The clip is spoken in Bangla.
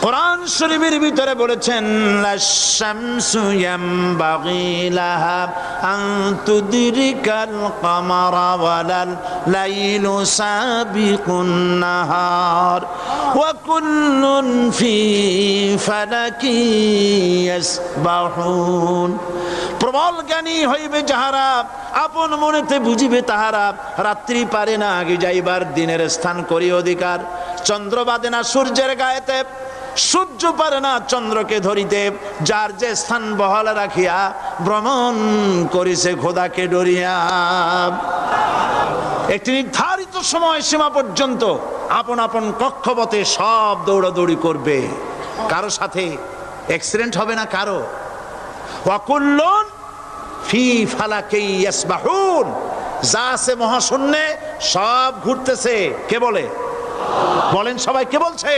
কোরআন শরীফের ভিতরে বলেছেন লাশ-শামসু ইয়ামবাগি লাহা আন তুদরিকাল কামারা ওয়ালাল লাইলু সাবিকুন নাহার ওয়া কুল্লুন ফি ফালাকি ইয়াসবাহুন। প্রবল জ্ঞানী হইবে যাহারা, আপন মনেতে বুঝিবে তাহারা, রাত্রি পারে না আগে যাইবার, দিনের স্থান করি অধিকার। চন্দ্র বাদে না সূর্যের গায়েতে, সূর্য পারে না চন্দ্রকে ধরিতে, যার যে স্থান বহাল রাখিয়া ভ্রমণ করিছে খোদাকে ডরিয়া। একটি নির্ধারিত সময় সীমা পর্যন্ত আপন আপন কক্ষপথে সব দৌড়াদৌড়ি করবে, কারো সাথে অ্যাক্সিডেন্ট হবে না কারো। ওয়াকুল্লুন ফি ফালাকি ইয়াসবাহুন, যা আছে মহাশূন্যে সব ঘুরতেছে। কে বলে? বলেন সবাই, কে বলছে?